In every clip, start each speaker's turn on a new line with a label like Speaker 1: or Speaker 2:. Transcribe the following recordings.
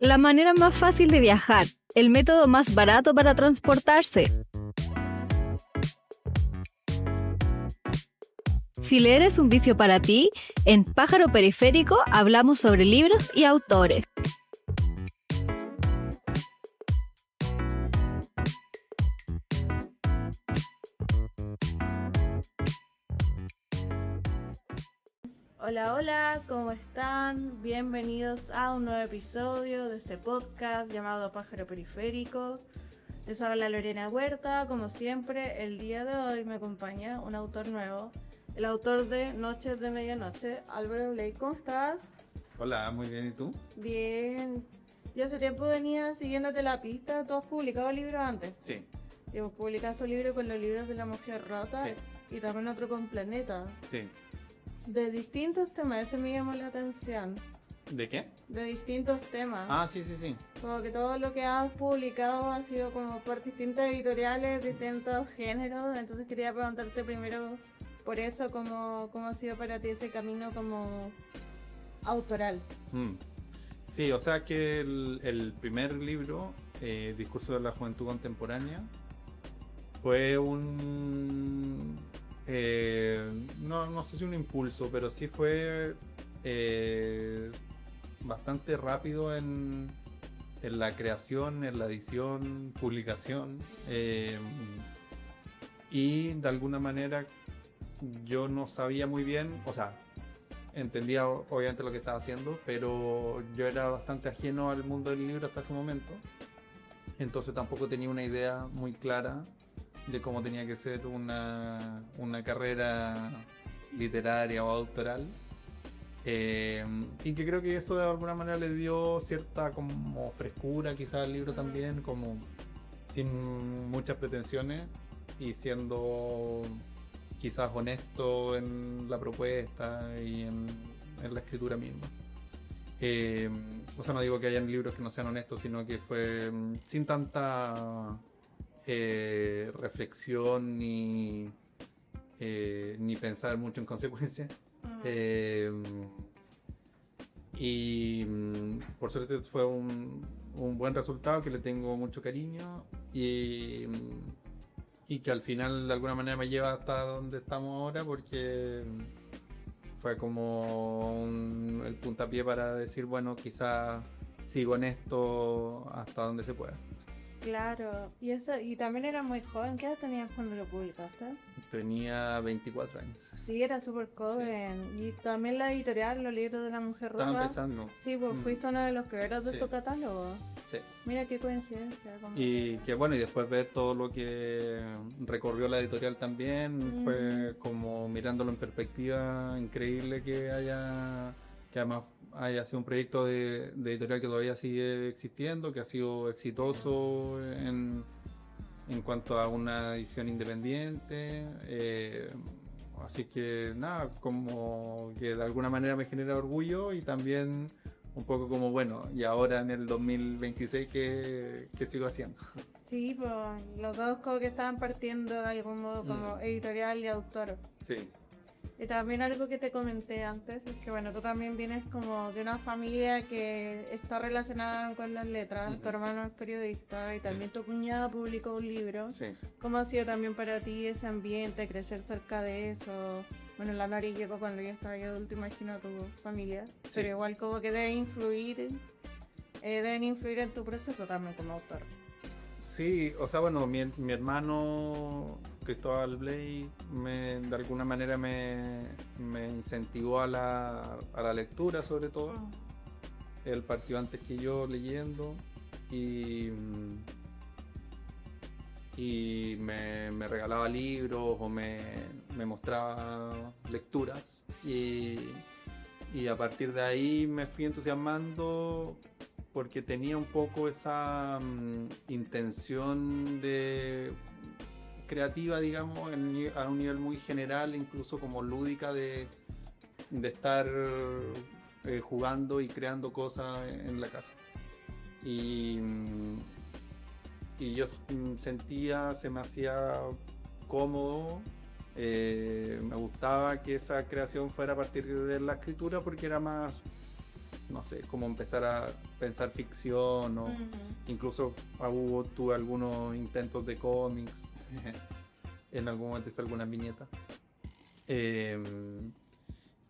Speaker 1: La manera más fácil de viajar, el método más barato para transportarse. Si leer es un vicio para ti, en Pájaro Periférico hablamos sobre libros y autores.
Speaker 2: Hola, hola, ¿cómo están? Bienvenidos a un nuevo episodio de este podcast llamado Pájaro Periférico. Les habla Lorena Huerta, como siempre. El día de hoy me acompaña un autor nuevo, el autor de Noches de Medianoche, Álvaro Blake. ¿Cómo estás?
Speaker 3: Hola, muy bien, ¿y tú?
Speaker 2: Bien. Yo hace tiempo venía siguiéndote la pista. ¿Tú has publicado libros antes?
Speaker 3: Sí,
Speaker 2: Y vos publicaste un libro con los libros de La Mujer Rota
Speaker 3: Sí.
Speaker 2: y también otro con Planeta.
Speaker 3: sí.
Speaker 2: De distintos temas, ese me llamó la atención.
Speaker 3: ¿De qué?
Speaker 2: De distintos temas.
Speaker 3: Ah, sí, sí, sí.
Speaker 2: Como que todo lo que has publicado ha sido como por distintas editoriales, distintos géneros. Entonces quería preguntarte primero por eso, cómo ha sido para ti ese camino como autoral.
Speaker 3: Sí, o sea que el primer libro, Discurso de la Juventud Contemporánea, fue no sé si un impulso, pero sí fue bastante rápido en la creación, en la edición, publicación, y de alguna manera yo no sabía muy bien, o sea, entendía obviamente lo que estaba haciendo, pero yo era bastante ajeno al mundo del libro hasta ese momento, entonces tampoco tenía una idea muy clara de cómo tenía que ser una carrera literaria o autoral, y que creo que eso de alguna manera le dio cierta como frescura quizás al libro también, como sin muchas pretensiones y siendo quizás honesto en la propuesta y en la escritura misma. O sea, no digo que hayan libros que no sean honestos, sino que fue sin tanta reflexión ni pensar mucho en consecuencias. Y por suerte fue un buen resultado que le tengo mucho cariño y que al final de alguna manera me lleva hasta donde estamos ahora, porque fue como el puntapié para decir, bueno, quizás sigo en esto hasta donde se pueda.
Speaker 2: Claro. Y también era muy joven. ¿Qué edad tenías cuando lo publicaste?
Speaker 3: Tenía 24 años.
Speaker 2: Sí, era súper joven. Sí. Y también la editorial, los libros de La Mujer Rota.
Speaker 3: Estaba empezando.
Speaker 2: Sí, pues fuiste uno de los primeros de su catálogo.
Speaker 3: Sí.
Speaker 2: Mira qué coincidencia.
Speaker 3: Y que bueno, y después ver todo lo que recorrió la editorial también, fue como mirándolo en perspectiva, increíble que además haya sido un proyecto de editorial que todavía sigue existiendo, que ha sido exitoso en cuanto a una edición independiente. Así que nada, como que de alguna manera me genera orgullo y también un poco como, bueno, y ahora en el 2026, ¿qué sigo haciendo?
Speaker 2: Sí, pues los dos como que estaban partiendo de algún modo como editorial y autor.
Speaker 3: Sí.
Speaker 2: Y también algo que te comenté antes es que, bueno, tú también vienes como de una familia que está relacionada con las letras. Tu hermano es periodista y también tu cuñada publicó un libro.
Speaker 3: Sí.
Speaker 2: ¿Cómo ha sido también para ti ese ambiente, crecer cerca de eso? Bueno, la Nori llegó cuando yo estaba yo adulto, imagino, a tu familia. Sí. Pero igual como que deben influir en tu proceso también como autor.
Speaker 3: Sí, o sea, bueno, mi hermano Cristóbal Blake de alguna manera me incentivó a la lectura, sobre todo. Él partió antes que yo leyendo y me regalaba libros o me mostraba lecturas y a partir de ahí me fui entusiasmando, porque tenía un poco esa intención creativa, digamos, a un nivel muy general, incluso como lúdica, de estar jugando y creando cosas en la casa. Y yo sentía, se me hacía cómodo, me gustaba que esa creación fuera a partir de la escritura, porque era más no sé, como empezar a pensar ficción o incluso tuve algunos intentos de cómics. En algún momento hice algunas viñetas.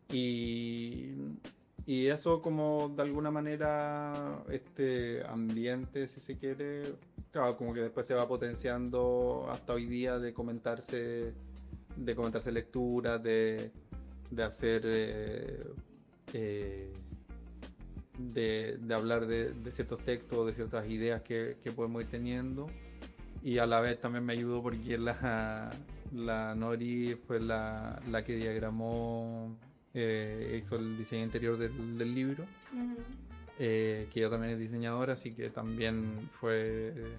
Speaker 3: Y eso como de alguna manera este ambiente, si se quiere, claro, como que después se va potenciando hasta hoy día de comentarse lecturas, de hacer de hablar de ciertos textos, de ciertas ideas que podemos ir teniendo. Y a la vez también me ayudó porque la Nori fue la que diagramó, hizo el diseño interior del libro, que ella también es diseñadora, así que también fue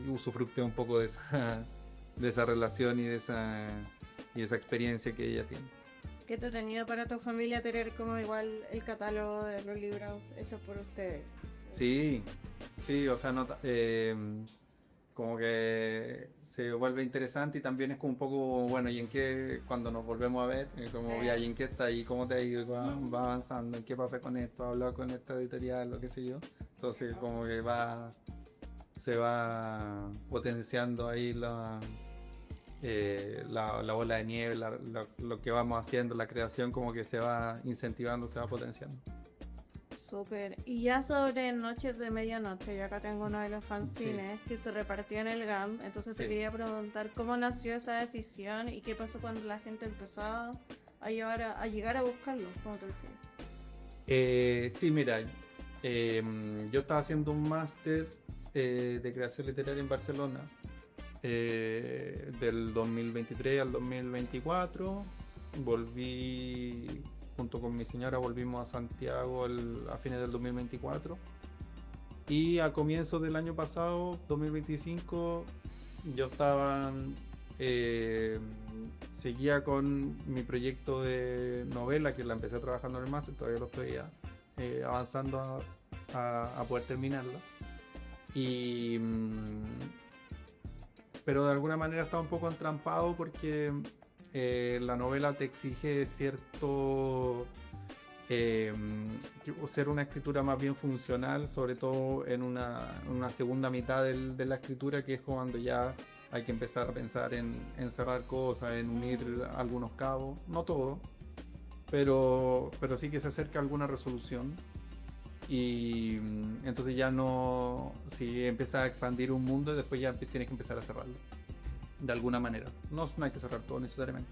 Speaker 3: usufructé un poco de esa relación y de esa experiencia que ella tiene.
Speaker 2: Qué entretenido para tu familia tener como igual el catálogo de los libros hechos por ustedes.
Speaker 3: Sí, o sea, como que se vuelve interesante y también es como un poco, bueno, y en qué, cuando nos volvemos a ver, como, y en qué está ahí, cómo te ha ido, va avanzando, en qué pasa con esto, habla con esta editorial, lo que sé yo. Entonces como que se va potenciando ahí la bola de nieve, lo que vamos haciendo, la creación como que se va incentivando, se va potenciando.
Speaker 2: Súper. Y ya sobre Noches de Medianoche, yo acá tengo uno de los fanzines que se repartió en el GAM, entonces te quería preguntar cómo nació esa decisión y qué pasó cuando la gente empezó a llegar a buscarlo, ¿cómo te decía?
Speaker 3: Sí, mira, yo estaba haciendo un máster de creación literaria en Barcelona del 2023 al 2024. Volví junto con mi señora, volvimos a Santiago a fines del 2024 y a comienzos del año pasado, 2025, yo seguía con mi proyecto de novela, que la empecé a trabajar en el máster, todavía lo estoy avanzando a poder terminarla. Pero de alguna manera estaba un poco entrampado porque la novela te exige cierto ser una escritura más bien funcional, sobre todo en una segunda mitad de la escritura, que es cuando ya hay que empezar a pensar en cerrar cosas, en unir algunos cabos, no todo, pero sí que se acerca a alguna resolución. Y entonces ya no, si empiezas a expandir un mundo, después ya tienes que empezar a cerrarlo de alguna manera. No hay que cerrar todo necesariamente,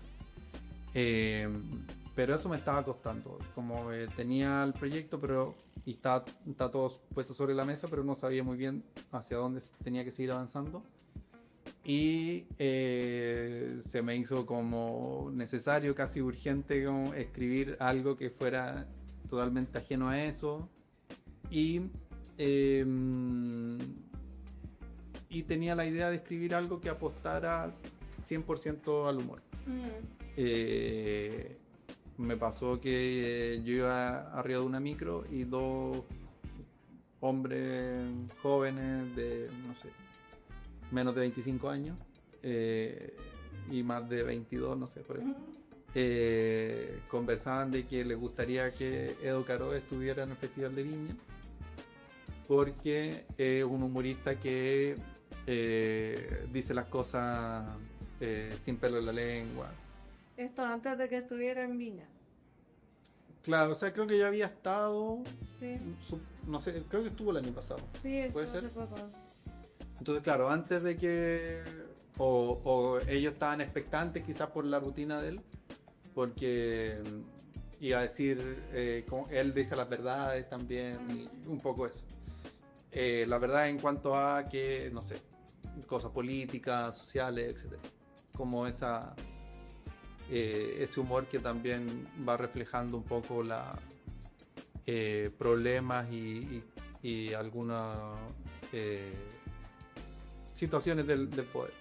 Speaker 3: pero eso me estaba costando, como tenía el proyecto y está todo puesto sobre la mesa, pero no sabía muy bien hacia dónde tenía que seguir avanzando, y se me hizo como necesario, casi urgente, como escribir algo que fuera totalmente ajeno a eso. Y tenía la idea de escribir algo que apostara 100% al humor. Me pasó que yo iba arriba de una micro y dos hombres jóvenes de, no sé, menos de 25 años y más de 22, no sé, por ahí. Conversaban de que les gustaría que Edo Caro estuviera en el Festival de Viña, porque es un humorista que dice las cosas sin pelo en la lengua.
Speaker 2: Esto antes de que estuviera en Viña.
Speaker 3: Claro, o sea, creo que ya había estado,
Speaker 2: Sí.
Speaker 3: no sé, creo que estuvo el año pasado.
Speaker 2: Sí,
Speaker 3: ¿Puede ser?
Speaker 2: hace poco.
Speaker 3: Entonces, claro, antes de que o ellos estaban expectantes quizás por la rutina de él, porque iba a decir, él dice las verdades también, y un poco eso. La verdad en cuanto a que, no sé, cosas políticas, sociales, etc. Como ese humor que también va reflejando un poco problemas y algunas situaciones del poder.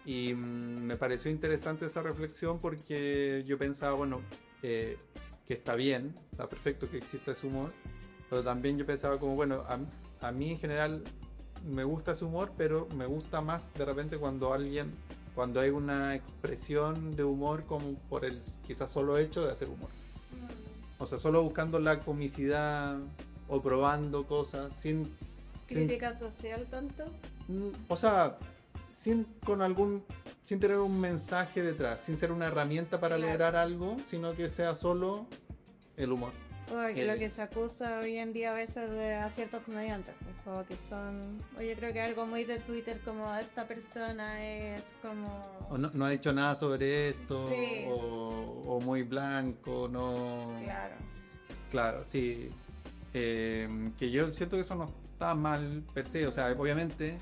Speaker 3: Y me pareció interesante esa reflexión porque yo pensaba, bueno, que está bien, está perfecto que exista ese humor, pero también yo pensaba como, bueno, a mí en general me gusta ese humor, pero me gusta más de repente cuando hay una expresión de humor como por el quizás solo hecho de hacer humor. O sea, solo buscando la comicidad o probando cosas sin
Speaker 2: ¿Crítica social tanto?
Speaker 3: o sea, sin tener un mensaje detrás, sin ser una herramienta para
Speaker 2: Claro.
Speaker 3: lograr algo, sino que sea solo el humor.
Speaker 2: Porque lo que se acusa hoy en día a veces a ciertos comediantes, pues, como que son, oye, creo que algo muy de Twitter, como esta persona es como...
Speaker 3: O no ha dicho nada sobre esto,
Speaker 2: Sí.
Speaker 3: o muy blanco, no.
Speaker 2: Claro.
Speaker 3: Claro, sí. Que yo siento que eso no está mal per se. O sea, obviamente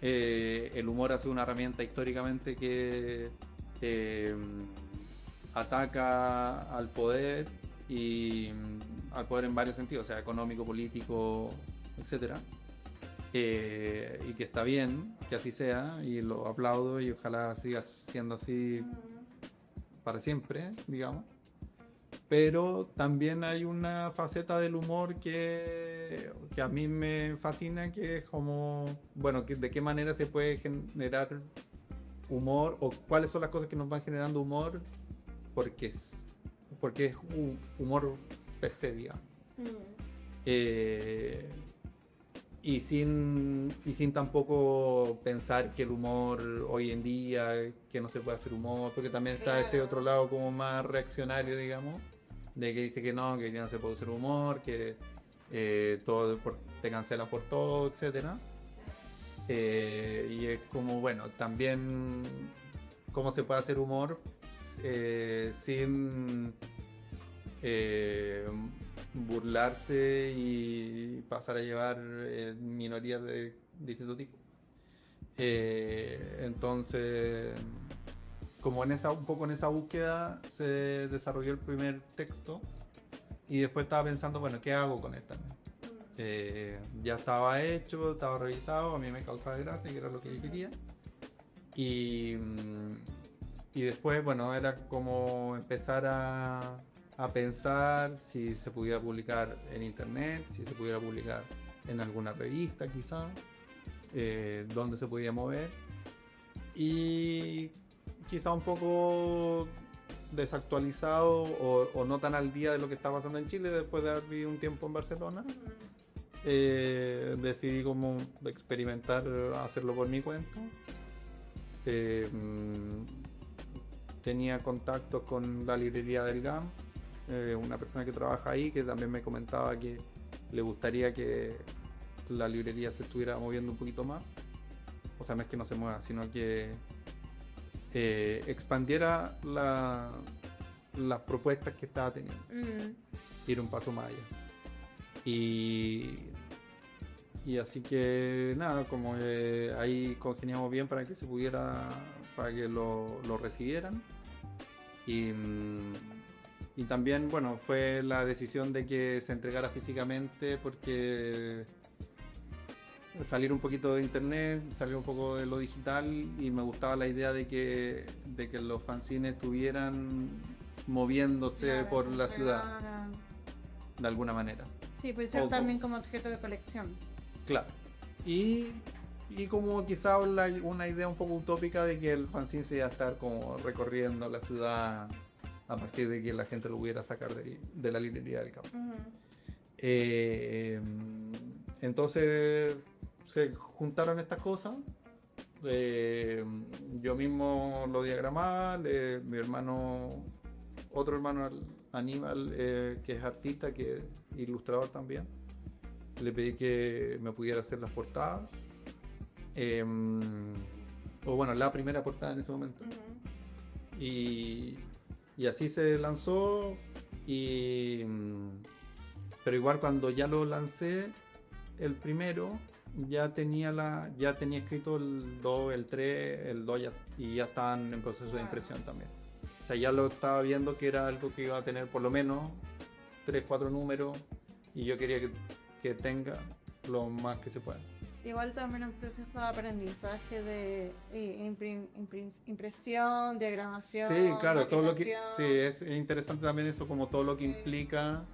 Speaker 3: el humor ha sido una herramienta históricamente que ataca al poder y al poder en varios sentidos, o sea, económico, político, etcétera. Y que está bien que así sea y lo aplaudo y ojalá siga siendo así para siempre, digamos. Pero también hay una faceta del humor que a mí me fascina, que es como, bueno, de qué manera se puede generar humor o cuáles son las cosas que nos van generando humor porque es humor per se, digamos. Y sin tampoco pensar que el humor hoy en día, que no se puede hacer humor, porque también está ese
Speaker 2: Claro.
Speaker 3: otro lado como más reaccionario, digamos, de que dice que no ya no se puede hacer humor, que te cancelan por todo, etcétera. Y es como, bueno, también cómo se puede hacer humor sin burlarse y pasar a llevar minorías de distinto tipo. Entonces, como un poco en esa búsqueda se desarrolló el primer texto y después estaba pensando, bueno, ¿qué hago con esta? Ya estaba hecho, estaba revisado, a mí me causaba gracia, que era lo que yo quería. Y después, bueno, era como empezar a pensar si se pudiera publicar en internet, si se pudiera publicar en alguna revista quizá, dónde se podía mover. Y quizá un poco desactualizado o no tan al día de lo que está pasando en Chile después de haber vivido un tiempo en Barcelona. Decidí como experimentar hacerlo por mi cuenta. Tenía contactos con la librería del GAM, una persona que trabaja ahí que también me comentaba que le gustaría que la librería se estuviera moviendo un poquito más. O sea, no es que no se mueva, sino que expandiera las propuestas que estaba teniendo, ir un paso más allá. Y así que nada, como ahí congeniamos bien para que se pudiera, para que lo recibieran. Y también, bueno, fue la decisión de que se entregara físicamente porque salir un poquito de internet, salir un poco de lo digital, y me gustaba la idea de que los fanzines estuvieran moviéndose
Speaker 2: Claro,
Speaker 3: por la
Speaker 2: se
Speaker 3: ciudad
Speaker 2: van-
Speaker 3: de alguna manera.
Speaker 2: Sí, puede ser
Speaker 3: Poco.
Speaker 2: también como objeto de colección.
Speaker 3: Claro. Y como quizá una idea un poco utópica de que el fanzine se iba a estar como recorriendo la ciudad a partir de que la gente lo pudiera sacar de la librería del campo. Entonces se juntaron estas cosas. Yo mismo lo diagramaba, mi hermano, otro hermano, Aníbal, que es artista, que es ilustrador también, le pedí que me pudiera hacer las portadas, o bueno, la primera portada en ese momento. Y así se lanzó, pero igual cuando ya lo lancé, el primero, ya tenía escrito el 2, el 3, el 2 y ya estaban en proceso de impresión también. O sea, ya lo estaba viendo que era algo que iba a tener por lo menos 3, 4 números, y yo quería que tenga lo más que se pueda.
Speaker 2: Igual también un proceso de aprendizaje de impresión, diagramación.
Speaker 3: Sí, claro, todo lo que
Speaker 2: maquetación.
Speaker 3: sí, es interesante también eso, como todo lo que implica,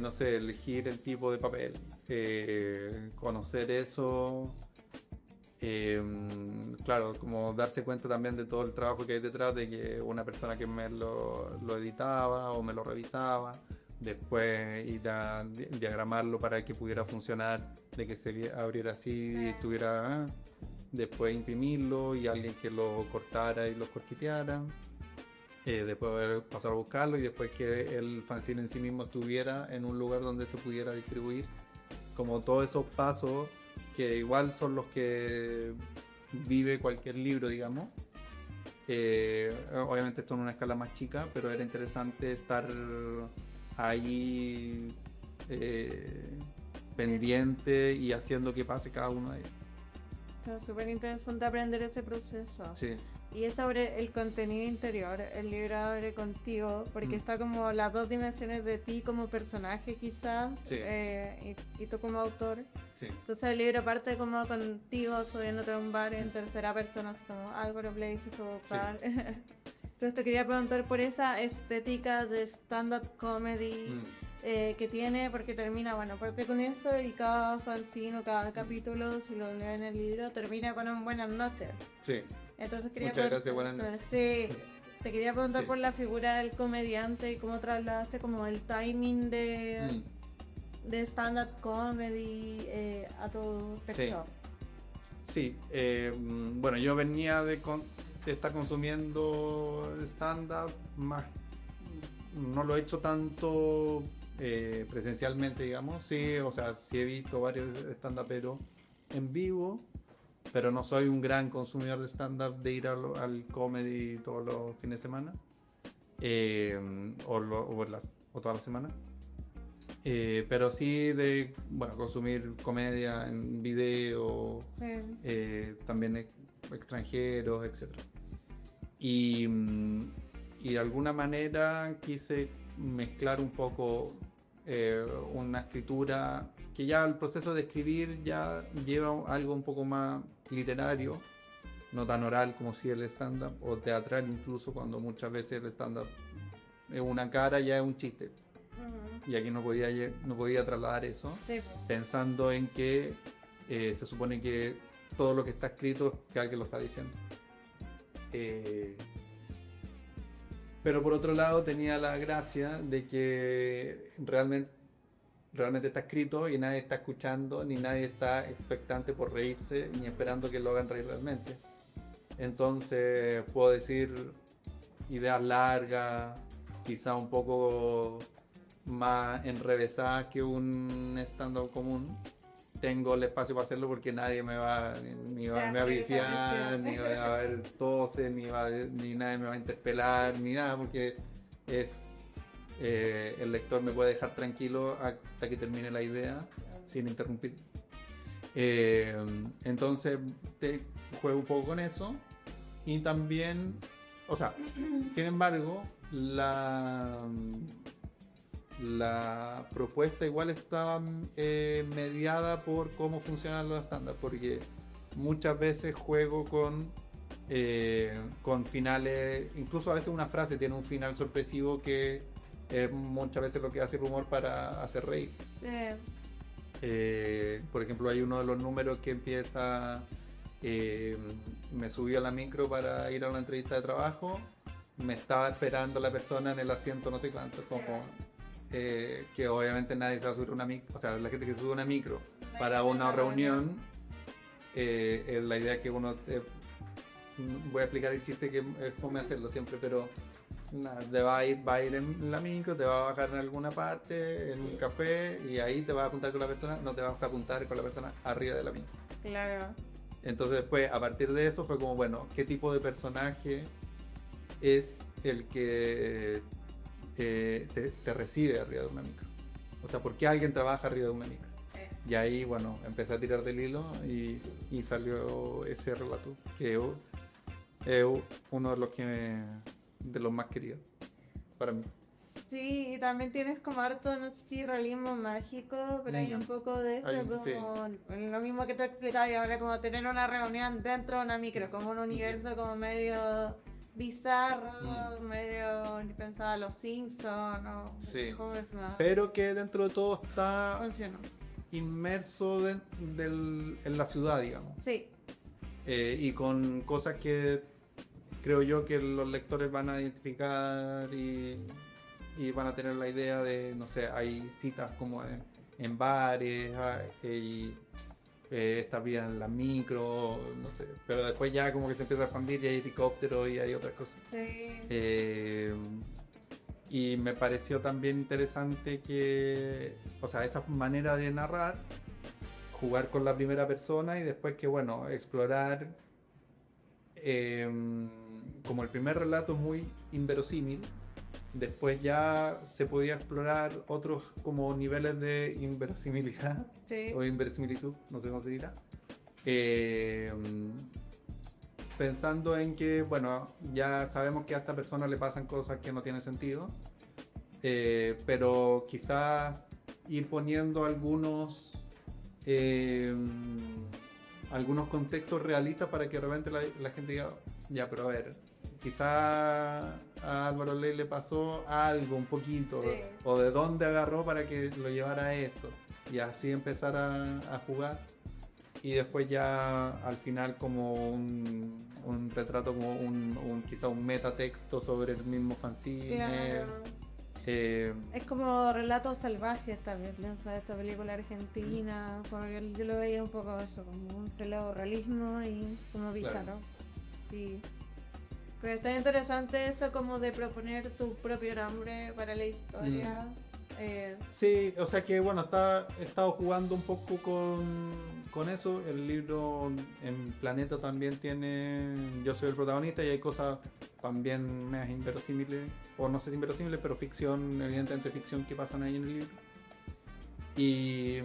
Speaker 3: no sé, elegir el tipo de papel, conocer eso, Claro, como darse cuenta también de todo el trabajo que hay detrás, de que una persona que me lo editaba o me lo revisaba, después ir a diagramarlo para que pudiera funcionar, de que se abriera así, estuviera, después imprimirlo y alguien que lo cortara y lo corquiteara, después haber pasado a buscarlo y después que el fanzine en sí mismo estuviera en un lugar donde se pudiera distribuir, como todos esos pasos que igual son los que vive cualquier libro, digamos. Obviamente esto en una escala más chica, pero era interesante estar ahí pendiente y haciendo que pase cada uno de ellos.
Speaker 2: Es súper interesante aprender ese proceso.
Speaker 3: Sí.
Speaker 2: Y es sobre el contenido interior, el libro abre contigo, porque está como las dos dimensiones de ti como personaje quizás,
Speaker 3: Sí.
Speaker 2: y tú como autor.
Speaker 3: Sí.
Speaker 2: Entonces el libro parte como contigo subiéndote a un bar en tercera persona, así como Álvaro Blaze y su bar. Entonces te quería preguntar por esa estética de stand-up comedy que tiene, porque termina, bueno, parte con eso y cada fanzine o cada capítulo, si lo leen en el libro, termina con un buenas noches.
Speaker 3: Sí.
Speaker 2: Entonces quería
Speaker 3: Muchas gracias, buenas noches.
Speaker 2: Sí, te quería preguntar
Speaker 3: Sí.
Speaker 2: por la figura del comediante y cómo trasladaste como el timing de stand-up comedy a tu texto.
Speaker 3: Sí, bueno, yo venía de estar consumiendo stand-up, más no lo he hecho tanto presencialmente, digamos. Sí, o sea, sí he visto varios stand-uperos en vivo, pero no soy un gran consumidor de stand-up de ir al comedy todos los fines de semana o toda la semana. Pero sí de consumir comedia en video, también extranjeros, etc. Y de alguna manera quise mezclar un poco una escritura que ya el proceso de escribir ya lleva algo un poco más literario, no tan oral como si el stand-up, o teatral incluso, cuando muchas veces el stand-up es una cara, ya es un chiste. Y aquí no podía trasladar eso, pensando en que se supone que todo lo que está escrito es que alguien lo está diciendo. Pero por otro lado tenía la gracia de que realmente está escrito y nadie está escuchando, ni nadie está expectante por reírse, ni esperando que lo hagan reír realmente. Entonces puedo decir ideas largas, quizá un poco más enrevesadas que un stand-up común. Tengo el espacio para hacerlo porque nadie me va a viciar, ni va a ver tose, ni nadie me va a interpelar, ni nada, porque el lector me puede dejar tranquilo hasta que termine la idea sin interrumpir. Entonces juego un poco con eso y también, o sea, sin embargo, la propuesta igual estaba mediada por cómo funcionan los estándares, porque muchas veces juego con finales, incluso a veces una frase tiene un final sorpresivo que es muchas veces lo que hace el humor para hacer reír. Por ejemplo, hay uno de los números que empieza, me subí a la micro para ir a una entrevista de trabajo, me estaba esperando la persona en el asiento no sé cuánto, como que obviamente nadie se va a subir una micro, o sea, la gente que sube una micro para una reunión, la idea es que uno, voy a explicar el chiste que es fome hacerlo siempre, pero nada, va a ir en la micro, te va a bajar en alguna parte, en un café, y ahí te vas a juntar con la persona, no te vas a juntar con la persona arriba de la micro.
Speaker 2: Claro.
Speaker 3: Entonces después, a partir de eso, fue como, bueno, ¿qué tipo de personaje es el que te recibe arriba de una micro? O sea, ¿por qué alguien trabaja arriba de una micro? Y ahí, bueno, empecé a tirar del hilo y salió ese relato, que es uno de los más queridos para mí.
Speaker 2: Sí, y también tienes como harto, no sé si realismo mágico, pero hay un poco de eso, como lo mismo que tú explicabas ahora, como tener una reunión dentro de una micro, como un universo como medio bizarro, medio pensaba a los Simpsons, ¿no?
Speaker 3: Pero que dentro de todo está
Speaker 2: funciona.
Speaker 3: inmerso en la ciudad, digamos.
Speaker 2: Sí.
Speaker 3: y con cosas que creo yo que los lectores van a identificar y van a tener la idea de, no sé, hay citas como en bares, y esta vida en la micro, no sé, pero después ya como que se empieza a expandir y hay helicópteros y hay otras cosas.
Speaker 2: Sí.
Speaker 3: Y me pareció también interesante que, o sea, esa manera de narrar, jugar con la primera persona y después que, bueno, explorar, como el primer relato es muy inverosímil, después ya se podía explorar otros como niveles de inverosimilidad,
Speaker 2: Sí.
Speaker 3: o inverosimilitud, no sé cómo se dirá. Pensando en que, bueno, ya sabemos que a esta persona le pasan cosas que no tienen sentido, pero quizás ir poniendo algunos contextos realistas para que de repente la gente diga, ya, pero a ver, quizás a Álvaro Ley le pasó algo un poquito,
Speaker 2: Sí.
Speaker 3: o de dónde agarró para que lo llevara a esto, y así empezar a jugar. Y después ya al final como un retrato, como quizá un metatexto sobre el mismo fanzine.
Speaker 2: Claro.
Speaker 3: Eh,
Speaker 2: Es como Relatos Salvajes también, o sea, esta película argentina, como yo lo veía un poco eso, como un relato realismo y como Pizarro. Sí. Pero está interesante eso como de proponer tu propio nombre para la historia.
Speaker 3: sí, o sea que bueno, he estado jugando un poco con eso. El libro en Planeta también tiene yo soy el protagonista y hay cosas también medias inverosímiles, o no sé si inverosímiles, pero ficción, evidentemente ficción, que pasan ahí en el libro. Y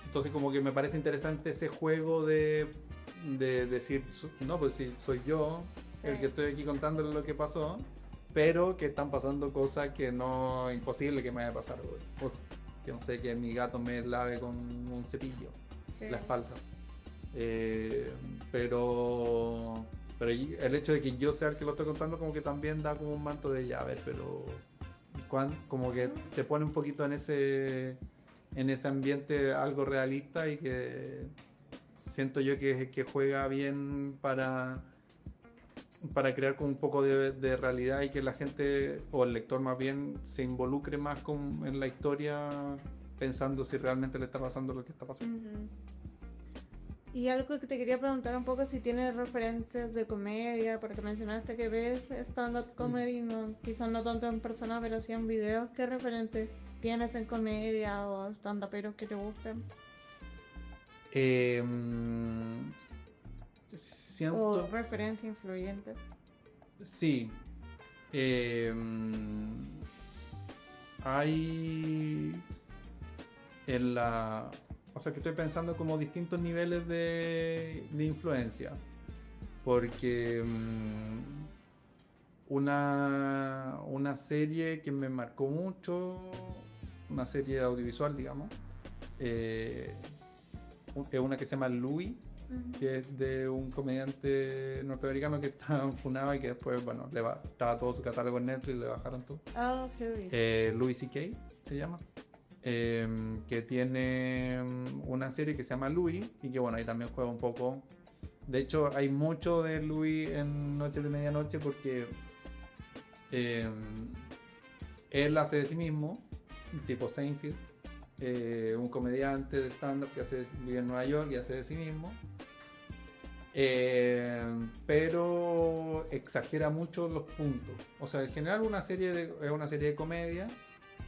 Speaker 3: entonces como que me parece interesante ese juego de decir, no, pues sí, soy yo el que estoy aquí contándole lo que pasó, pero que están pasando cosas que no, imposible que me vaya a pasar hoy. O sea, que no sé, que mi gato me lave con un cepillo la espalda. Pero el hecho de que yo sea el que lo estoy contando como que también da como un manto de ya, a ver, pero como que te pone un poquito en ese ambiente algo realista, y que siento yo que juega bien para crear como un poco de realidad, y que la gente, o el lector más bien, se involucre más en la historia, pensando si realmente le está pasando lo que está pasando.
Speaker 2: Ujú. Y algo que te quería preguntar un poco, si tienes referentes de comedia, porque mencionaste que ves stand-up comedy, no, quizás no tanto en persona, pero sí en videos. ¿Qué referentes tienes en comedia o stand-uperos que te gusten?
Speaker 3: Siento...
Speaker 2: O referencias influyentes.
Speaker 3: Sí. Hay o sea que estoy pensando como distintos niveles de influencia. Porque una serie que me marcó mucho, una serie audiovisual, digamos, es una que se llama Louis, que es de un comediante norteamericano que estaba funado y que después, bueno, estaba todo su catálogo en Netflix y le bajaron todo.
Speaker 2: Ah, qué bien.
Speaker 3: Louis C.K. se llama, que tiene una serie que se llama Louis, y que bueno, ahí también juega un poco. De hecho, hay mucho de Louis en Noches de Medianoche, porque él hace de sí mismo, tipo Seinfeld, un comediante de stand-up que vive en Nueva York y hace de sí mismo, pero exagera mucho los puntos. O sea, en general es una serie de comedia,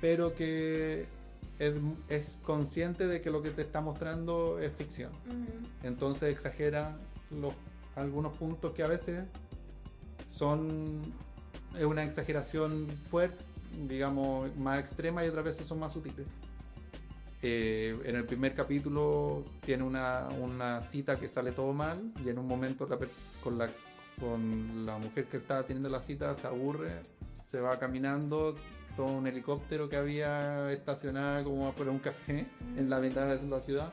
Speaker 3: pero que es consciente de que lo que te está mostrando es ficción. Entonces exagera algunos puntos que a veces es una exageración fuerte, digamos, más extrema, y otras veces son más sutiles. En el primer capítulo tiene una cita que sale todo mal, y en un momento con la mujer que está teniendo la cita se aburre, se va caminando, toma un helicóptero que había estacionado como afuera de un café en la ventana de la ciudad,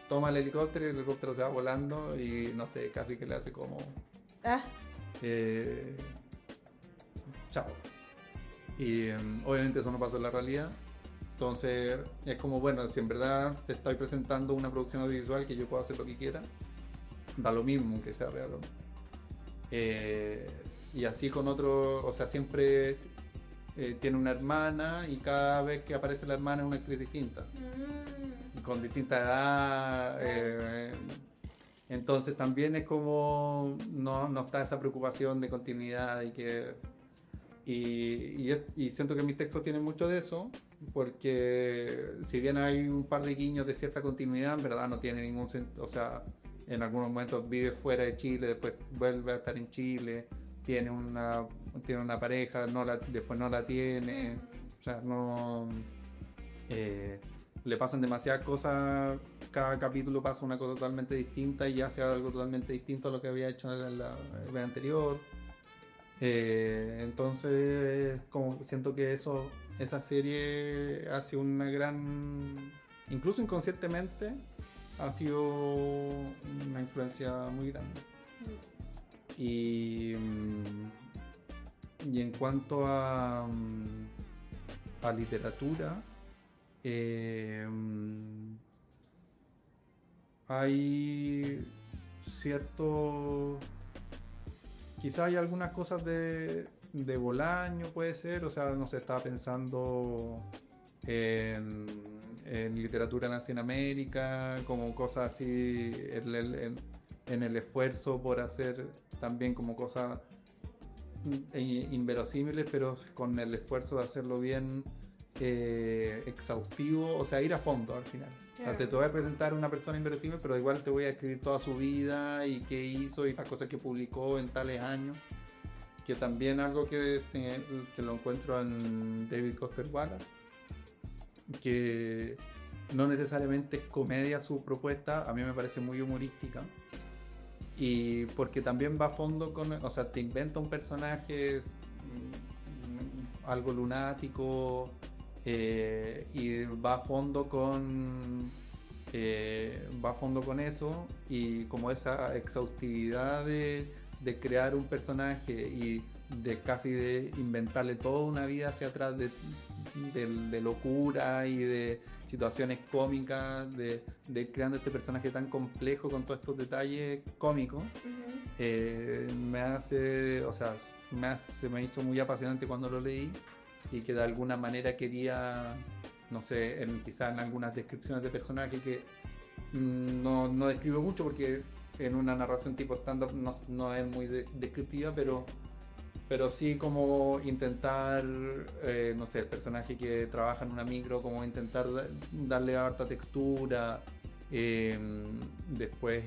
Speaker 3: toma el helicóptero y el helicóptero se va volando, y no sé, casi que le hace como chao. Y obviamente eso no pasó en la realidad. Entonces es como, bueno, si en verdad te estoy presentando una producción audiovisual que yo puedo hacer lo que quiera, da lo mismo que sea real o no. Y así con otro, o sea, siempre tiene una hermana y cada vez que aparece la hermana es una actriz distinta, con distinta edad. Entonces también es como no está esa preocupación de continuidad y siento que mis textos tienen mucho de eso, porque si bien hay un par de guiños de cierta continuidad, en verdad no tiene ningún sentido. O sea, en algunos momentos vive fuera de Chile, después vuelve a estar en Chile, tiene una pareja, después no la tiene. O sea, no... le pasan demasiadas cosas, cada capítulo pasa una cosa totalmente distinta y hace algo totalmente distinto a lo que había hecho en la vez anterior. Entonces, como siento que esa serie hace una gran, incluso inconscientemente, ha sido una influencia muy grande. Y en cuanto a literatura, hay cierto... Quizá hay algunas cosas de Bolaño, puede ser, o sea, no sé, estaba pensando en literatura nazi en América, como cosas así, en el esfuerzo por hacer también como cosas inverosímiles, pero con el esfuerzo de hacerlo bien exhaustivo, o sea, ir a fondo al final.
Speaker 2: Claro.
Speaker 3: O sea, te voy a presentar una persona inverosímil, pero igual te voy a escribir toda su vida y qué hizo y las cosas que publicó en tales años, que también algo que lo encuentro en David Foster Wallace, que no necesariamente es comedia su propuesta, a mí me parece muy humorística, y porque también va a fondo o sea, te inventa un personaje algo lunático, y va a fondo con eso, y como esa exhaustividad de crear un personaje y de inventarle toda una vida hacia atrás de locura y de situaciones cómicas, de creando este personaje tan complejo con todos estos detalles cómicos. Se me hizo muy apasionante cuando lo leí, y que de alguna manera quería, no sé, quizás en algunas descripciones de personajes que no describo mucho, porque en una narración tipo stand-up no es muy descriptiva, pero sí como intentar, no sé, el personaje que trabaja en una micro, como intentar darle harta textura. Después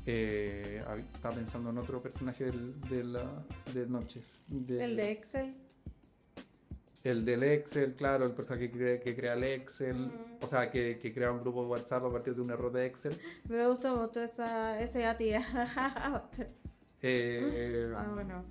Speaker 3: estaba pensando en otro personaje de Noches.
Speaker 2: El de Excel.
Speaker 3: El del Excel, claro, el personaje que crea el Excel, o sea, que crea un grupo de WhatsApp a partir de un error de Excel.
Speaker 2: Me gustó mucho ese tía. Bueno.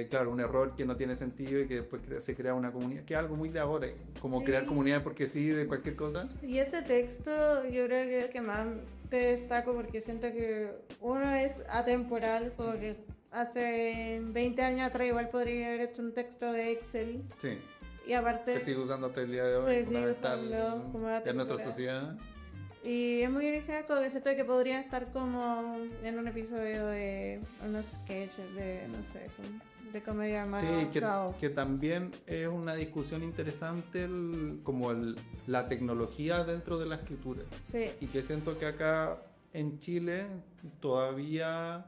Speaker 3: Claro, un error que no tiene sentido y que después se crea una comunidad, que es algo muy de ahora, como crear comunidades porque sí, de cualquier cosa.
Speaker 2: Y ese texto yo creo que es el que más te destaco, porque siento que uno es atemporal, porque hace 20 años atrás igual podría haber hecho un texto de Excel.
Speaker 3: Sí.
Speaker 2: Y aparte
Speaker 3: Se sigue usando hasta el día de hoy,
Speaker 2: se sigue
Speaker 3: fundamental
Speaker 2: usando como una
Speaker 3: en nuestra
Speaker 2: textura.
Speaker 3: sociedad.
Speaker 2: Y es muy original, como que siento que podría estar como en un episodio de unos sketches de, no sé, de comedia más
Speaker 3: Sí,
Speaker 2: avanzado.
Speaker 3: que también es una discusión interesante como la tecnología dentro de la escritura.
Speaker 2: Sí.
Speaker 3: Y que siento que acá en Chile todavía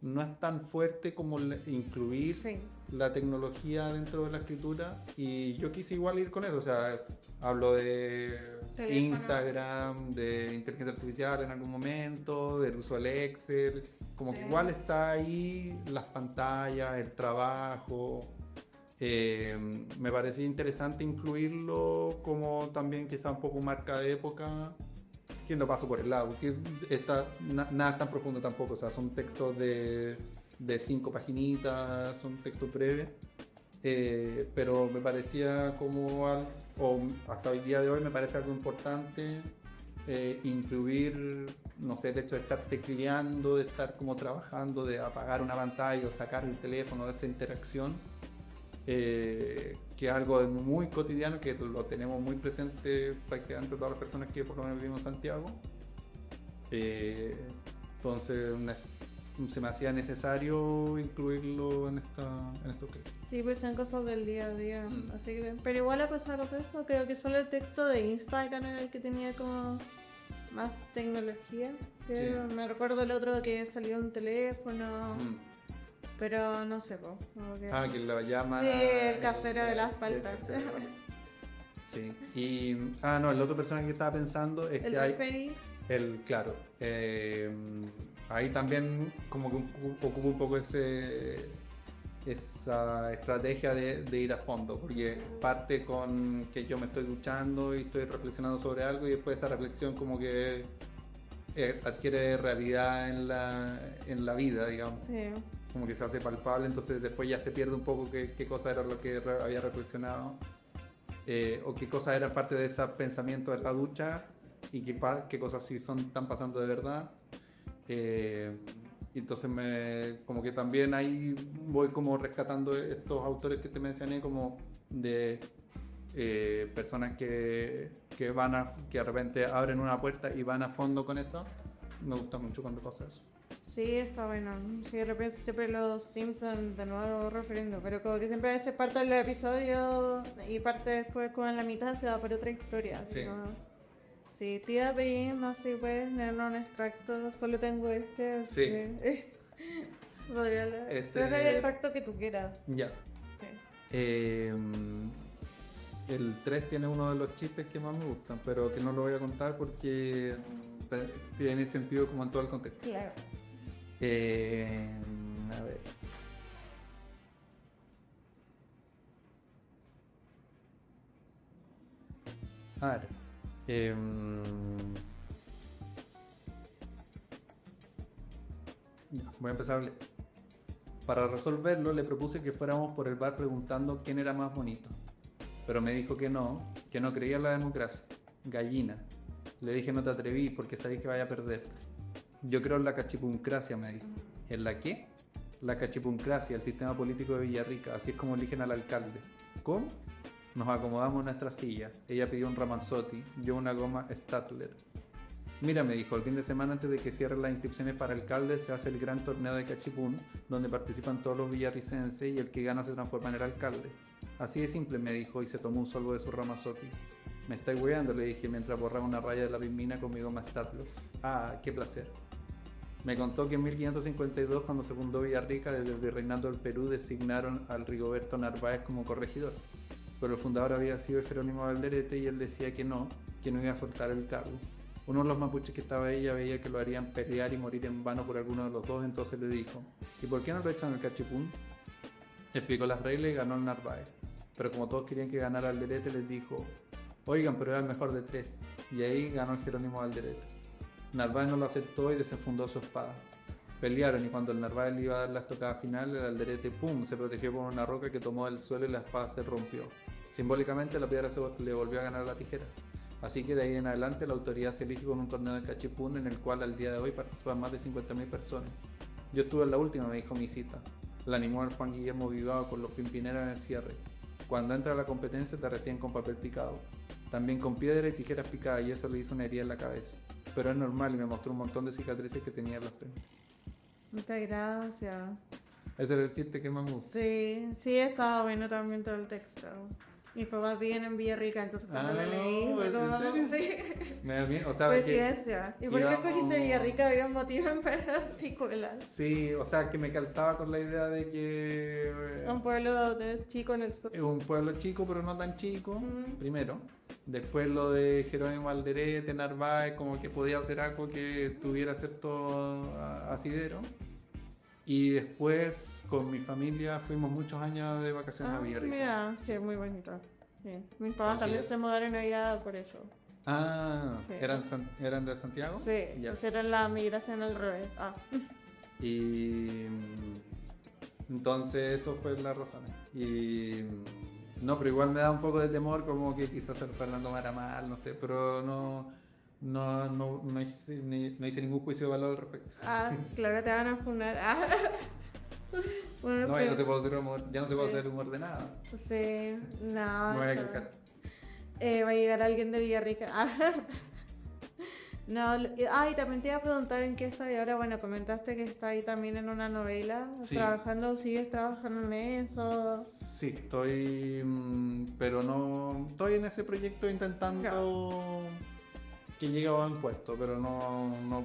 Speaker 3: no es tan fuerte como incluir
Speaker 2: Sí.
Speaker 3: la tecnología dentro de la escritura, y yo quise igual ir con eso, o sea, hablo de
Speaker 2: Teléfono.
Speaker 3: Instagram, de inteligencia artificial en algún momento, del uso del Excel, como
Speaker 2: Sí.
Speaker 3: que igual está ahí las pantallas, el trabajo. Me parecía interesante incluirlo como también quizá un poco marca de época, que no paso por el lado, que nada tan profundo tampoco, o sea, son textos de 5 paginitas, son textos breves, pero me parecía como o hasta hoy día de hoy me parece algo importante, incluir, no sé, el hecho de estar tecleando, de estar como trabajando, de apagar una pantalla o sacar el teléfono, de esta interacción, que es algo muy cotidiano, que lo tenemos muy presente prácticamente todas las personas que por lo menos vivimos en Santiago, Entonces se me hacía necesario incluirlo en estos textos.
Speaker 2: Sí, pues son cosas del día a día. Así que, pero igual a pesar de eso, creo que solo el texto de Instagram era el que tenía como más tecnología. Creo.
Speaker 3: Sí.
Speaker 2: Me recuerdo el otro que salió un teléfono. Pero no sé,
Speaker 3: que lo llama...
Speaker 2: Sí, el casero de las paltas.
Speaker 3: Sí. Y... el otro personaje que estaba pensando es
Speaker 2: el
Speaker 3: que hay...
Speaker 2: referee.
Speaker 3: Claro. Ahí también como que ocupa un poco esa estrategia de ir a fondo, porque parte con que yo me estoy duchando y estoy reflexionando sobre algo y después esa reflexión como que adquiere realidad en la vida, digamos.
Speaker 2: Sí.
Speaker 3: Como que se hace palpable, entonces después ya se pierde un poco qué cosa era lo que había reflexionado, o qué cosas eran parte de ese pensamiento de la ducha y qué cosas sí están pasando de verdad. Entonces como que también ahí voy como rescatando estos autores que te mencioné, como de personas que de repente abren una puerta y van a fondo con eso. Me gusta mucho cuando pasa eso.
Speaker 2: Sí, está bueno. Sí, de repente siempre los Simpsons de nuevo refiriendo, pero como que siempre a veces parte del episodio y parte después como en la mitad se va por otra historia. Así
Speaker 3: Sí.
Speaker 2: como... Sí, te iba a pedir, no sé si puedes leer un extracto, solo tengo este, así
Speaker 3: Sí.
Speaker 2: que... Podría leer. Puedes leer el extracto que tú quieras.
Speaker 3: Ya.
Speaker 2: Sí.
Speaker 3: El 3 tiene uno de los chistes que más me gustan, pero que no lo voy a contar porque tiene sentido como en todo el contexto.
Speaker 2: Claro.
Speaker 3: A ver. A ver. Voy a empezar a leer. Para resolverlo le propuse que fuéramos por el bar preguntando quién era más bonito. Pero me dijo que no creía en la democracia. Gallina. Le dije no te atreví porque sabéis que vaya a perderte. Yo creo en la cachipuncracia, me dijo. ¿En la qué? La cachipuncracia, el sistema político de Villarrica. Así es como eligen al alcalde. ¿Cómo? Nos acomodamos en nuestras sillas. Ella pidió un Ramazzotti, yo una goma Statler. Mira, me dijo, el fin de semana antes de que cierren las inscripciones para alcalde se hace el gran torneo de cachipún, donde participan todos los villarricenses y el que gana se transforma en el alcalde. Así de simple, me dijo, y se tomó un sorbo de su Ramazzotti. Me estáis weando, le dije mientras borraba una raya de la pismina con mi goma Statler. Ah, qué placer. Me contó que en 1552, cuando se fundó Villarrica, desde el virreinato del Perú designaron al Rigoberto Narváez como corregidor. Pero el fundador había sido Jerónimo Alderete y él decía que no iba a soltar el cargo. Uno de los mapuches que estaba ahí ya veía que lo harían pelear y morir en vano por alguno de los dos, entonces le dijo, ¿y por qué no lo echan al cachipún? Explicó las reglas y ganó el Narváez. Pero como todos querían que ganara Alderete, les dijo, oigan, pero era el mejor de tres. Y ahí ganó el Jerónimo Alderete. Narváez no lo aceptó y desenfundó su espada. Pelearon y cuando el Narváez le iba a dar la estocada final, el Alderete ¡pum! Se protegió por una roca que tomó del suelo y la espada se rompió. Simbólicamente la piedra le volvió a ganar la tijera. Así que de ahí en adelante la autoridad se elige con un torneo de cachipún en el cual al día de hoy participan más de 50.000 personas. Yo estuve en la última, me dijo mi cita. La animó el Juan Guillermo Vivado con los pimpineros en el cierre. Cuando entra a la competencia te reciben con papel picado. También con piedra y tijeras picadas y eso le hizo una herida en la cabeza. Pero es normal y me mostró un montón de cicatrices que tenía en la frente.
Speaker 2: Muchas gracias.
Speaker 3: Ese era el chiste que más me gusta.
Speaker 2: Sí, sí, estaba bueno también todo el texto. Mis papás viven en Villarrica, entonces cuando lo leí, fue
Speaker 3: ¿en
Speaker 2: como...
Speaker 3: serio?
Speaker 2: Sí.
Speaker 3: Me da miedo, o sea,
Speaker 2: Coincidencia. ¿Y por qué
Speaker 3: íbamos-
Speaker 2: escogiste Villarrica? ¿Había un motivo en particular?
Speaker 3: Sí, o sea, que me calzaba con la idea de que
Speaker 2: Un pueblo chico en el sur.
Speaker 3: es un pueblo chico, pero no tan chico,
Speaker 2: Mm.
Speaker 3: primero. Después lo de Jerónimo Alderete, Narváez, como que podía hacer algo que tuviera cierto asidero. Y después con mi familia fuimos muchos años de vacaciones a Villarrica.
Speaker 2: Mira, sí, es muy bonito. Sí. Mis papás también
Speaker 3: Considero.
Speaker 2: se mudaron allá por eso.
Speaker 3: Ah,
Speaker 2: Sí.
Speaker 3: ¿eran de Santiago?
Speaker 2: Sí,
Speaker 3: Ya.
Speaker 2: hicieron la migración al revés. Ah.
Speaker 3: Y entonces eso fue la razón. Y no, pero igual me da un poco de temor, como que quizás el Fernando tomara mal, no sé, pero no hice ningún juicio de valor al respecto.
Speaker 2: Ah, claro, te van a funar. Ah. Bueno,
Speaker 3: No, ya
Speaker 2: pero-
Speaker 3: no se puede hacer humor, ya no se puede
Speaker 2: Sí.
Speaker 3: hacer humor de nada.
Speaker 2: Sí, no.
Speaker 3: Me voy a
Speaker 2: pero-
Speaker 3: quejar.
Speaker 2: Va a llegar alguien de Villarrica. Ah. No, y también te iba a preguntar en qué estás ahora. Bueno, comentaste que está ahí también en una novela,
Speaker 3: Sí.
Speaker 2: trabajando, ¿sigues trabajando en eso?
Speaker 3: Sí, estoy, pero no, estoy en ese proyecto intentando que llegue a buen puesto, pero no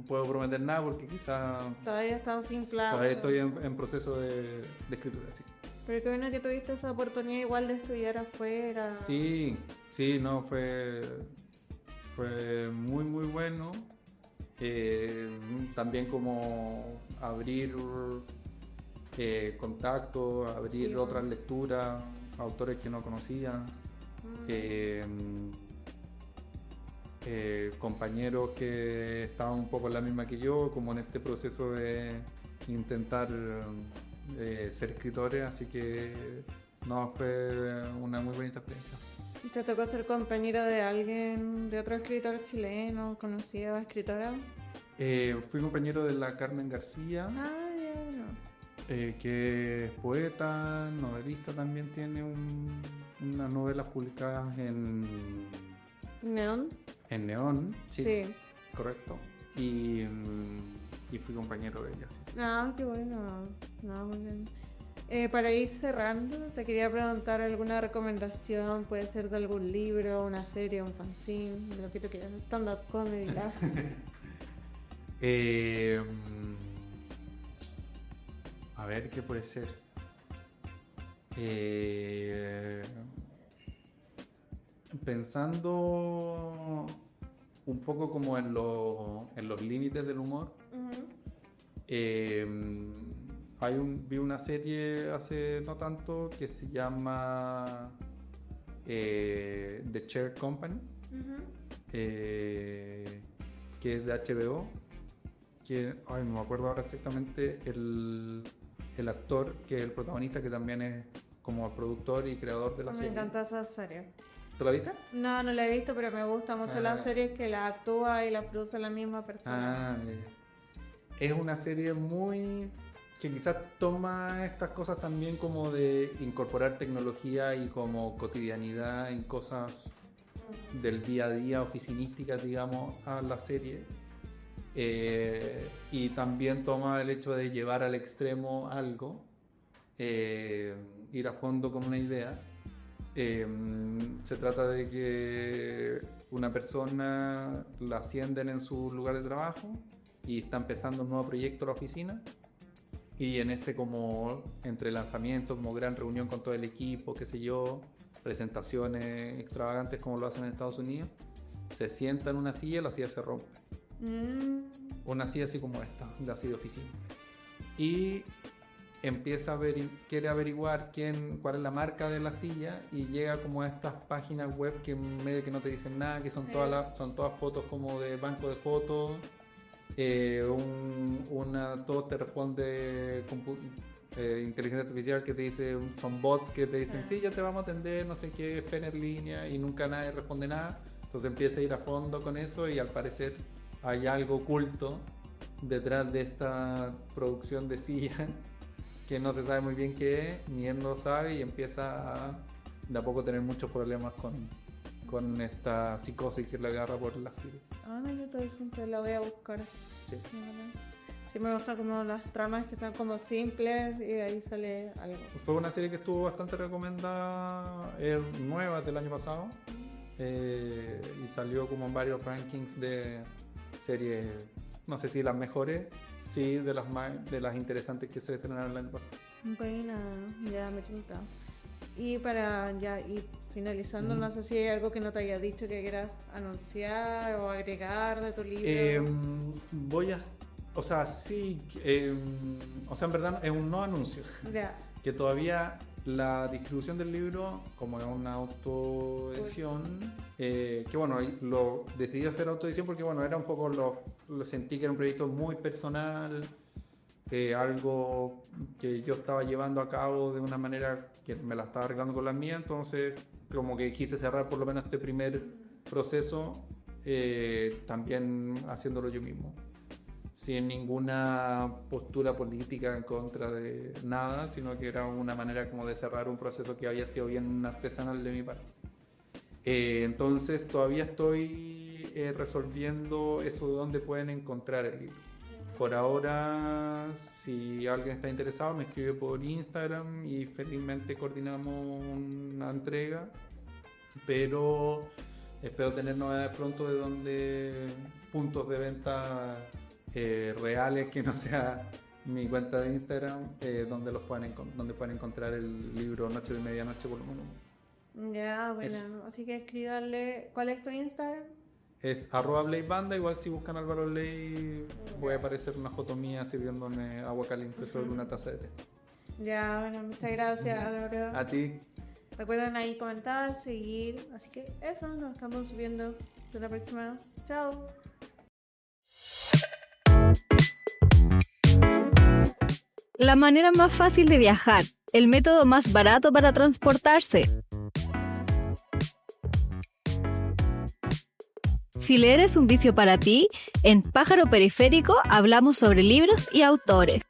Speaker 3: puedo prometer nada porque quizá
Speaker 2: Todavía estás sin plazo.
Speaker 3: todavía estoy en proceso de escritura, sí.
Speaker 2: Pero qué bueno que tuviste esa oportunidad igual de estudiar afuera.
Speaker 3: Sí, no, fue muy muy bueno. También como abrir contactos, abrir
Speaker 2: Sí,
Speaker 3: otras lecturas, autores que no conocía, compañeros que estaban un poco en la misma que yo, como en este proceso de intentar ser escritores, así que no, fue una muy bonita experiencia.
Speaker 2: ¿Te tocó ser compañero de alguien, de otro escritor chileno, conocida escritora?
Speaker 3: Fui compañero de la Carmen García,
Speaker 2: Ah, ya, no.
Speaker 3: que es poeta, novelista, también tiene unas novelas publicadas en
Speaker 2: ¿Neón?
Speaker 3: Neón,
Speaker 2: Sí.
Speaker 3: correcto, y fui compañero de ella. Sí.
Speaker 2: Ah, qué bueno. No, muy bien. Para ir cerrando, te quería preguntar alguna recomendación, puede ser de algún libro, una serie, un fanzine, de lo que tú quieras, stand-up comedy, ¿la?
Speaker 3: A ver, ¿qué puede ser? Pensando un poco como en los límites del humor, vi una serie hace no tanto que se llama The Chair Company, que es de HBO, que no me acuerdo ahora exactamente el actor que es el protagonista, que también es como productor y creador de la
Speaker 2: Me
Speaker 3: serie.
Speaker 2: encanta esa serie.
Speaker 3: ¿Te la viste?
Speaker 2: No, no la he visto, pero me gusta mucho las series que la actúa y la produce la misma persona.
Speaker 3: Es una serie muy que quizás toma estas cosas también como de incorporar tecnología y como cotidianidad en cosas del día a día, oficinísticas, digamos, a la serie. Y también toma el hecho de llevar al extremo algo, ir a fondo con una idea. Se trata de que una persona la ascienden en su lugar de trabajo y está empezando un nuevo proyecto en la oficina, y en este como entre lanzamientos, como gran reunión con todo el equipo, qué sé yo, presentaciones extravagantes como lo hacen en Estados Unidos, se sienta en una silla y la silla se rompe. Una silla así como esta, la silla de oficina, y empieza quiere averiguar cuál es la marca de la silla, y llega como a estas páginas web que medio que no te dicen nada, que son todas fotos como de banco de fotos. Todo te responde inteligencia artificial que te dice, son bots que te dicen sí, ya te vamos a atender, no sé qué, espera en línea, y nunca nadie responde nada. Entonces empieza a ir a fondo con eso, y al parecer hay algo oculto detrás de esta producción de silla que no se sabe muy bien qué es, ni él lo sabe, y empieza a de a poco tener muchos problemas con esta psicosis que le agarra por la silla.
Speaker 2: Ah, no, yo todo eso entonces la voy a buscar.
Speaker 3: Sí.
Speaker 2: Sí, me gustan como las tramas que son como simples y de ahí sale algo.
Speaker 3: Fue una serie que estuvo bastante recomendada, es nueva, del año pasado, y salió como en varios rankings de series, no sé si las mejores, sí, de las interesantes que se estrenaron el año pasado.
Speaker 2: Buena, ya me tinta. Y para ya ir finalizando, no sé si hay algo que no te haya dicho que quieras anunciar o agregar de tu libro.
Speaker 3: O sea, sí, o sea, en verdad es un no anuncio.
Speaker 2: Ya.
Speaker 3: Que todavía la distribución del libro, como es una autoedición, que bueno, lo decidí hacer autoedición porque bueno, era un poco lo sentí que era un proyecto muy personal, algo que yo estaba llevando a cabo de una manera que me la estaba arreglando con la mía, entonces como que quise cerrar por lo menos este primer proceso también haciéndolo yo mismo, sin ninguna postura política en contra de nada, sino que era una manera como de cerrar un proceso que había sido bien artesanal de mi parte. Entonces todavía estoy resolviendo eso de dónde pueden encontrar el libro. Por ahora, si alguien está interesado, me escribe por Instagram y felizmente coordinamos una entrega, pero espero tener novedades pronto de puntos de venta reales, que no sea mi cuenta de Instagram, donde pueden encontrar el libro Noche de Medianoche por lo menos.
Speaker 2: Ya, bueno, así que escríbanle. ¿Cuál es tu Instagram?
Speaker 3: Es @BladeBanda. Igual si buscan Álvaro Blade voy a aparecer una foto mía sirviéndome agua caliente sobre una taza de té.
Speaker 2: Ya, bueno, muchas gracias, Álvaro.
Speaker 3: A ti.
Speaker 2: Recuerden ahí comentar, seguir. Así que eso, nos estamos viendo. Hasta la próxima. Chao.
Speaker 1: La manera más fácil de viajar, el método más barato para transportarse. Si leer es un vicio para ti, en Pájaro Periférico hablamos sobre libros y autores.